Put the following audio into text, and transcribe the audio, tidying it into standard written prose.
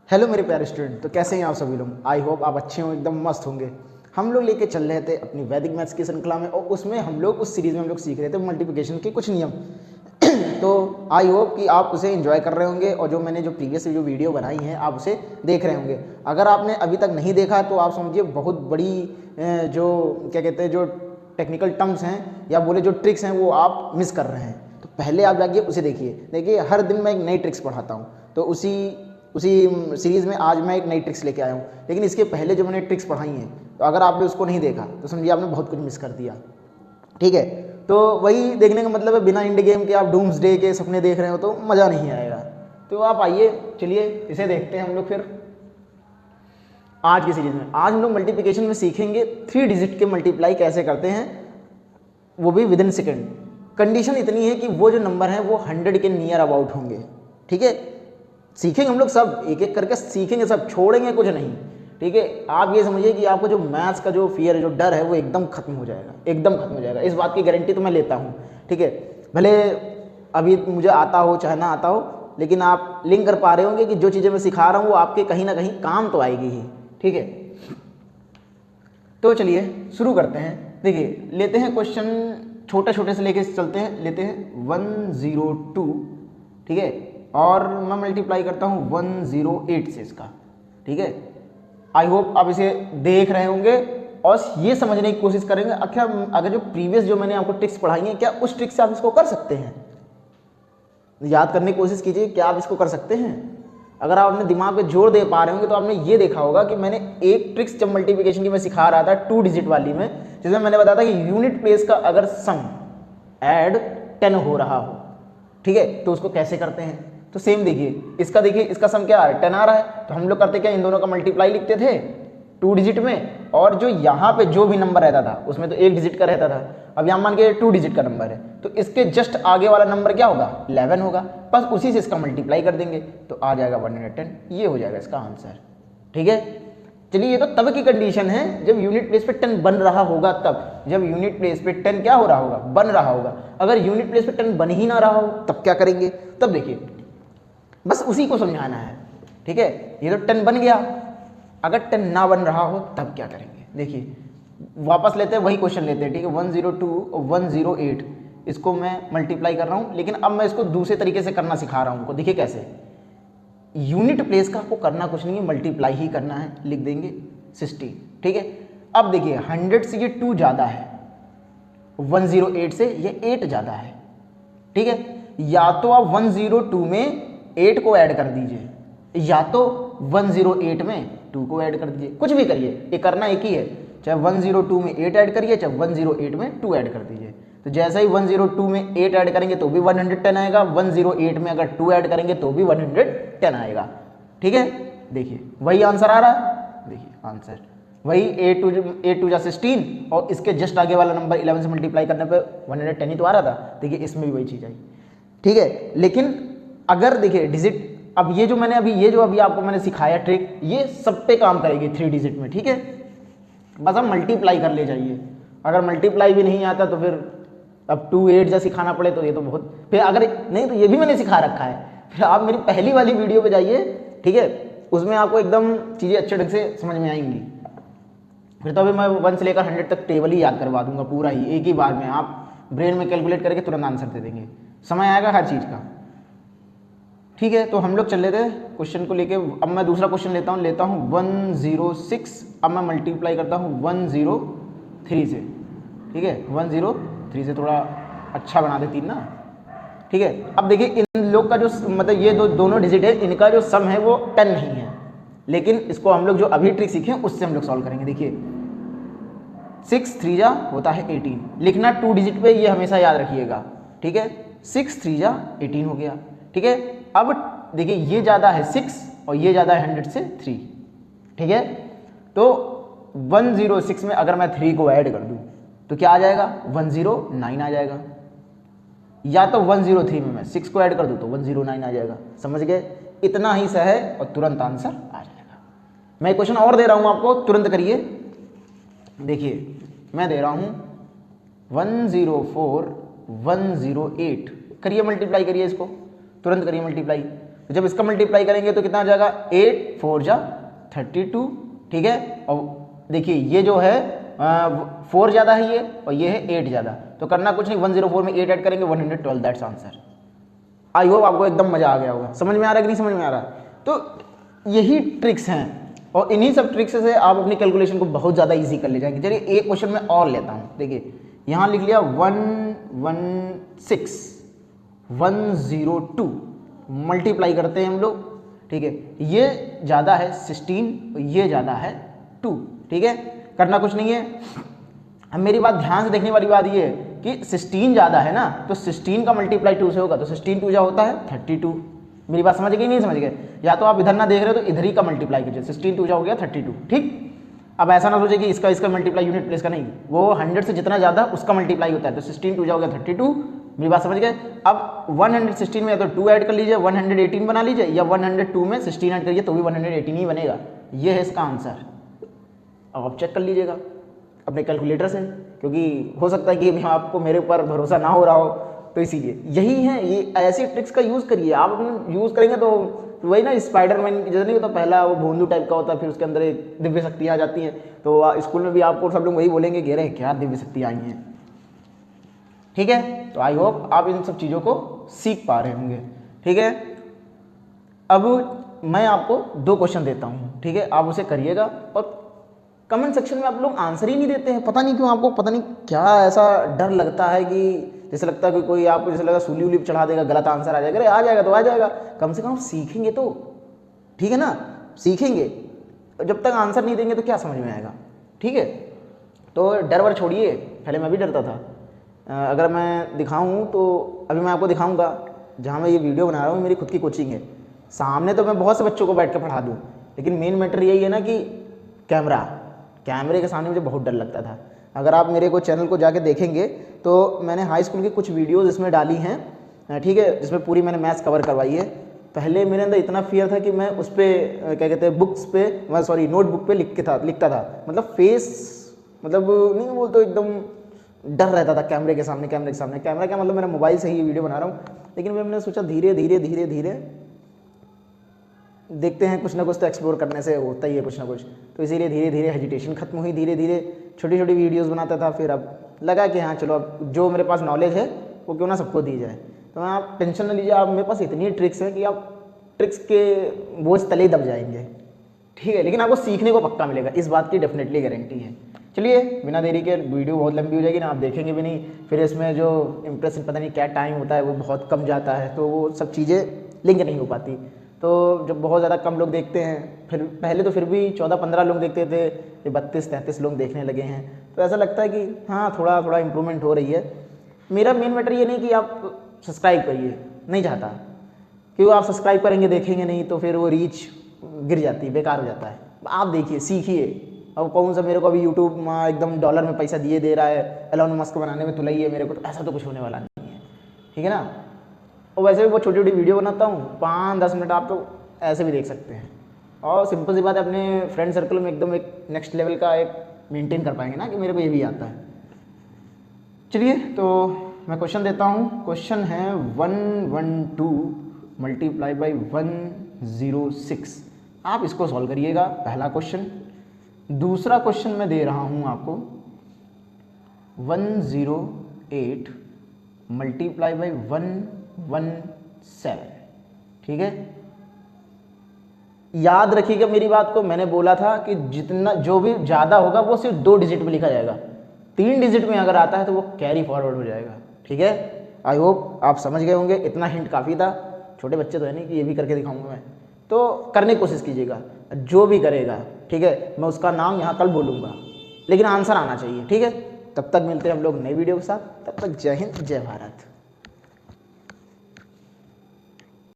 Hello मेरे प्यारे student, तो कैसे हैं आप सभी लोग। आई होप आप अच्छे हो, एकदम मस्त होंगे। हम लोग लेके चल रहे थे अपनी वैदिक मैथ्स की श्रृंखला में, और उसमें हम लोग उस सीरीज़ में हम लोग सीख रहे थे मल्टीप्लिकेशन के कुछ नियम। तो आई होप कि आप उसे एंजॉय कर रहे होंगे, और जो मैंने जो प्रीवियस जो वीडियो बनाई है आप उसे देख रहे होंगे। अगर आपने अभी तक नहीं देखा तो आप समझिए बहुत बड़ी जो क्या कहते हैं, जो टेक्निकल टर्म्स हैं या बोले जो ट्रिक्स हैं वो आप मिस कर रहे हैं। तो पहले आप जाइए उसे देखिए हर दिन मैं एक नई ट्रिक्स पढ़ाता हूँ। तो उसी सीरीज़ में आज मैं एक नई ट्रिक्स लेके आया हूँ। लेकिन इसके पहले जो मैंने ट्रिक्स पढ़ाई हैं, तो अगर आपने उसको नहीं देखा तो समझिए आपने बहुत कुछ मिस कर दिया। ठीक है, तो वही देखने का मतलब है, बिना इंड गेम के आप डूम्स डे के सपने देख रहे हो तो मज़ा नहीं आएगा। तो आप आइए, चलिए इसे देखते हैं हम लोग फिर आज की सीरीज़ में। आज हम लोग मल्टीप्लिकेशन में सीखेंगे 3 डिजिट के मल्टीप्लाई कैसे करते हैं, वो भी विद इन सेकेंड। कंडीशन इतनी है कि वो जो नंबर हैं वो 100 के नियर अबाउट होंगे। ठीक है, सीखेंगे हम लोग सब, एक एक करके सीखेंगे, सब छोड़ेंगे कुछ नहीं। ठीक है, आप ये समझिए कि आपको जो मैथ्स का जो फियर है, जो डर है, वो एकदम खत्म हो जाएगा, एकदम खत्म हो जाएगा। इस बात की गारंटी तो मैं लेता हूँ। ठीक है, भले अभी मुझे आता हो चाहे ना आता हो, लेकिन आप लिंक कर पा रहे होंगे कि जो चीज़ें मैं सिखा रहा हूँ वो आपके कहीं ना कहीं काम तो आएगी ही। ठीक है, तो चलिए शुरू करते हैं। देखिए, लेते हैं क्वेश्चन छोटे छोटे से लेके चलते हैं। लेते हैं 102। ठीक है, और मैं मल्टीप्लाई करता हूँ 108 से इसका। ठीक है, आई होप आप इसे देख रहे होंगे और ये समझने की कोशिश करेंगे आखिर अगर जो प्रीवियस जो मैंने आपको ट्रिक्स पढ़ाई हैं, क्या उस ट्रिक से आप इसको कर सकते हैं। याद करने की कोशिश कीजिए, क्या आप इसको कर सकते हैं। अगर आप अपने दिमाग पे जोर दे पा रहे होंगे तो आपने ये देखा होगा कि मैंने एक ट्रिक्स जब मल्टीप्लिकेशन की मैं सिखा रहा था 2 डिजिट वाली में, जिसमें मैंने बताया था कि यूनिट प्लेस का अगर सम ऐड 10 हो रहा हो, ठीक है, तो उसको कैसे करते हैं। तो सेम देखिए, इसका सम क्या आ रहा है, 10 आ रहा है। तो हम लोग करते क्या, इन दोनों का मल्टीप्लाई लिखते थे 2 डिजिट में, और जो यहाँ पे जो भी नंबर रहता था उसमें तो 1 डिजिट का रहता था। अब यहाँ मान के 2 डिजिट का नंबर है, तो इसके जस्ट आगे वाला नंबर क्या होगा, 11 होगा। बस उसी से इसका मल्टीप्लाई कर देंगे तो आ जाएगा 110। ये हो जाएगा इसका आंसर। ठीक है, चलिए, ये तो तब की कंडीशन है जब यूनिट प्लेस पे 10 बन रहा होगा। तब जब यूनिट प्लेस पे 10 क्या हो रहा होगा, बन रहा होगा। अगर यूनिट प्लेस पे 10 बन ही ना रहा हो तब क्या करेंगे। तब देखिए, बस उसी को समझाना है। ठीक है, ये तो 10 बन गया, अगर 10 ना बन रहा हो तब क्या करेंगे। देखिए, वापस लेते हैं, वही क्वेश्चन लेते हैं। ठीक है, 102 और 108 इसको मैं मल्टीप्लाई कर रहा हूं, लेकिन अब मैं इसको दूसरे तरीके से करना सिखा रहा हूं उनको। देखिए कैसे, यूनिट प्लेस का आपको करना कुछ नहीं है, मल्टीप्लाई ही करना है। लिख देंगे 60। ठीक है, अब देखिए 100 से ये 2 ज़्यादा है, 108 से ये 8 ज़्यादा है। ठीक है, या तो आप 102 में 8 को ऐड कर दीजिए, या तो 108 में 2 को ऐड कर दीजिए। कुछ भी करिए, ये करना एक ही है। चाहे 102 में 8 ऐड करिए, चाहे 108 में 2 ऐड कर दीजिए। तो जैसे ही 102 में 8 ऐड करेंगे तो भी 110 आएगा, 108 में अगर 2 ऐड करेंगे तो भी 110 आएगा। ठीक है, देखिए वही आंसर आ रहा है। देखिए आंसर वही 8 2 जा 16, और इसके जस्ट आगे वाला नंबर 11 से मल्टीप्लाई करने पे 110 ही तो आ रहा था। देखिए इसमें भी वही चीज़ आई। ठीक है, लेकिन अगर देखिए डिजिट, अब ये जो अभी आपको मैंने सिखाया ट्रिक, ये सब पे काम करेगी 3 डिजिट में। ठीक है, बस हम मल्टीप्लाई कर ले जाइए। अगर मल्टीप्लाई भी नहीं आता तो फिर अब 2 8 जा सिखाना पड़े तो ये तो बहुत, फिर अगर नहीं तो ये भी मैंने सिखा रखा है। फिर आप मेरी पहली वाली वीडियो पे जाइए, ठीक है, उसमें आपको एकदम चीज़ें अच्छे ढंग से समझ में आएंगी। फिर तो अभी मैं 1 से लेकर 100 तक टेबल ही याद करवा दूंगा पूरा ही, एक ही बार में। आप ब्रेन में कैलकुलेट करके तुरंत आंसर दे देंगे, समय आएगा हर चीज़ का। ठीक है, तो हम लोग चल लेते हैं क्वेश्चन को लेके। अब मैं दूसरा क्वेश्चन लेता हूँ 106। अब मैं मल्टीप्लाई करता हूँ 103 से। ठीक है, 103 से थोड़ा अच्छा बना दे 3 ना। ठीक है, अब देखिए इन लोग का जो मतलब ये दोनों डिजिट है, इनका जो सम है वो 10 नहीं है, लेकिन इसको हम लोग जो अभी ट्रिक सीखे उससे हम लोग सॉल्व करेंगे। देखिए 6 3 जा होता है 18, लिखना 2 डिजिट पे, ये हमेशा याद रखिएगा। ठीक है, 6 3 जा 18 हो गया। ठीक है, अब देखिए ये ज़्यादा है 6 और ये ज़्यादा है 100 से 3। ठीक है, तो 106 में अगर मैं 3 को ऐड कर दूं तो क्या आ जाएगा, 109 आ जाएगा। या तो 103 में मैं 6 को ऐड कर दूं तो 109 आ जाएगा। समझ गए, इतना ही सा है और तुरंत आंसर आ जाएगा। मैं क्वेश्चन और दे रहा हूं आपको, तुरंत करिए। देखिए मैं दे रहा हूं 104 108, करिए मल्टीप्लाई करिए, इसको तुरंत करिए मल्टीप्लाई। तो जब इसका मल्टीप्लाई करेंगे तो कितना आ जाएगा 8 4 जा 32, ठीक है। और देखिए ये जो है 4 ज़्यादा है ये, और ये है 8 ज़्यादा, तो करना कुछ नहीं, 104 में 8 ऐड करेंगे 112, दैट्स आंसर। आई होप आपको एकदम मजा आ गया होगा। समझ में आ रहा है कि नहीं समझ में आ रहा है? तो यही ट्रिक्स हैं, और इन्हीं सब ट्रिक्स से आप अपनी कैलकुलेशन को बहुत ज़्यादा इजी कर ले जाएंगे। चलिए एक क्वेश्चन में और लेता हूँ, देखिए यहाँ लिख लिया 116 102, मल्टीप्लाई करते हैं हम लोग, ठीक है। ये ज़्यादा है 16 और ये ज़्यादा है 2, ठीक है। करना कुछ नहीं है। अब मेरी बात ध्यान से देखने वाली बात ये है कि 16 ज़्यादा है ना, तो 16 का मल्टीप्लाई 2 से होगा, तो 16 2 जा होता है 32। मेरी बात समझ गई नहीं समझ गए? या तो आप इधर ना देख रहे हो तो इधर ही का मल्टीप्लाई कीजिए, 16 2 जा हो गया 32, ठीक। अब ऐसा ना सोचे कि इसका मल्टीप्लाई यूनिट प्लेस का नहीं, वो 100 से जितना ज़्यादा उसका मल्टीप्लाई होता है, तो 16 2 जा हो गया 32। मेरी बात समझ गए? अब 116 में या तो 2 ऐड कर लीजिए 118 बना लीजिए, या 102 में 16 ऐड करिए तो भी 118 ही बनेगा। ये है इसका आंसर। अब आप चेक कर लीजिएगा अपने कैलकुलेटर से, क्योंकि हो सकता है कि आपको मेरे ऊपर भरोसा ना हो रहा हो, तो इसीलिए यही है, ये ऐसी ट्रिक्स का यूज़ करिए। आप अपने यूज़ करेंगे तो वही ना, स्पाइडरमैन जैसे नहीं होता, पहला वो भोंदू टाइप का होता है, फिर उसके अंदर एक दिव्य शक्तियाँ आ जाती हैं, तो स्कूल में भी आपको सब लोग वही बोलेंगे कि अरे क्या दिव्य शक्तियाँ आई हैं, ठीक है। तो आई होप आप इन सब चीज़ों को सीख पा रहे होंगे, ठीक है। अब मैं आपको 2 क्वेश्चन देता हूँ, ठीक है, आप उसे करिएगा। और कमेंट सेक्शन में आप लोग आंसर ही नहीं देते हैं, पता नहीं क्यों, आपको पता नहीं क्या ऐसा डर लगता है कि जैसे लगता है कि कोई आपको जैसे लगा सूली उली चढ़ा देगा, गलत आंसर आ जाएगा। अरे आ जाएगा तो आ जाएगा, कम से कम आप सीखेंगे तो, ठीक है ना, सीखेंगे। जब तक आंसर नहीं देंगे तो क्या समझ में आएगा, ठीक है। तो डर वर छोड़िए, पहले मैं भी डरता था। अगर मैं दिखाऊं तो अभी मैं आपको दिखाऊंगा, जहाँ मैं ये वीडियो बना रहा हूँ मेरी खुद की कोचिंग है, सामने तो मैं बहुत से बच्चों को बैठ के पढ़ा दूँ, लेकिन मेन मैटर यही है ना कि कैमरे के सामने मुझे बहुत डर लगता था। अगर आप मेरे को चैनल को जाके देखेंगे तो मैंने हाई स्कूल की कुछ वीडियोज़ इसमें डाली हैं, ठीक है, जिसमें पूरी मैंने मैथ्स कवर करवाई है। पहले मेरे अंदर इतना फियर था कि मैं उस पर क्या कहते हैं बुक्स पे, मैं सॉरी नोटबुक पे लिखता था, मतलब फेस, मतलब नहीं बोल तो एकदम डर रहता था कैमरे के सामने। कैमरा क्या मतलब, मेरा मोबाइल से ही वीडियो बना रहा हूँ, लेकिन मैंने सोचा धीरे धीरे देखते हैं, कुछ ना कुछ तो एक्सप्लोर करने से होता ही है कुछ ना कुछ, तो इसीलिए धीरे धीरे हेजिटेशन खत्म हुई, धीरे धीरे छोटी छोटी वीडियोस बनाता था। फिर अब लगा कि हाँ चलो अब जो मेरे पास नॉलेज है वो क्यों ना सबको दी जाए। तो आप टेंशन ना लीजिए, आप मेरे पास इतनी ट्रिक्स हैं कि आप ट्रिक्स के बोझ तले ही दब जाएंगे, ठीक है, लेकिन आपको सीखने को पक्का मिलेगा, इस बात की डेफिनेटली गारंटी है। चलिए बिना देरी के, वीडियो बहुत लंबी हो जाएगी ना, आप देखेंगे भी नहीं, फिर इसमें जो इम्प्रेशन पता नहीं क्या टाइम होता है वो बहुत कम जाता है, तो वो सब चीज़ें लिंक नहीं हो पाती। तो जब बहुत ज़्यादा कम लोग देखते हैं, फिर पहले तो फिर भी 14-15 लोग देखते थे, ये 32-33 लोग देखने लगे हैं, तो ऐसा लगता है कि हाँ थोड़ा थोड़ा इम्प्रूवमेंट हो रही है। मेरा मेन मैटर ये नहीं कि आप सब्सक्राइब करिए, नहीं चाहता, क्योंकि आप सब्सक्राइब करेंगे देखेंगे नहीं तो फिर वो रीच गिर जाती है, बेकार हो जाता है। आप देखिए सीखिए। अब कौन सा मेरे को अभी यूट्यूब एकदम डॉलर में पैसा दे रहा है, एलोन मस्क बनाने में तुलाई है मेरे को, तो ऐसा तो कुछ होने वाला नहीं है, ठीक है ना। और वैसे भी बहुत छोटी छोटी वीडियो बनाता हूँ, 5-10 मिनट आप तो ऐसे भी देख सकते हैं, और सिंपल सी बात है, अपने फ्रेंड सर्कल में एकदम एक नेक्स्ट लेवल का एक मेंटेन कर पाएंगे ना कि मेरे को ये भी आता है। चलिए तो मैं क्वेश्चन देता हूँ। क्वेश्चन है 112 मल्टीप्लाई बाई 106। आप इसको सॉल्व करिएगा, पहला क्वेश्चन। दूसरा क्वेश्चन मैं दे रहा हूँ आपको 108 मल्टीप्लाई बाई 117, ठीक है। याद रखिएगा मेरी बात को, मैंने बोला था कि जितना जो भी ज़्यादा होगा वो सिर्फ 2 डिजिट में लिखा जाएगा, 3 डिजिट में अगर आता है तो वो कैरी फॉरवर्ड हो जाएगा, ठीक है। आई होप आप समझ गए होंगे, इतना हिंट काफ़ी था। छोटे बच्चे तो है नहीं कि ये भी करके दिखाऊंगा मैं, तो करने की कोशिश कीजिएगा। जो भी करेगा, ठीक है, मैं उसका नाम यहाँ कल बोलूँगा, लेकिन आंसर आना चाहिए, ठीक है। तब तक मिलते हैं हम लोग नई वीडियो के साथ, तब तक जय हिंद जय भारत।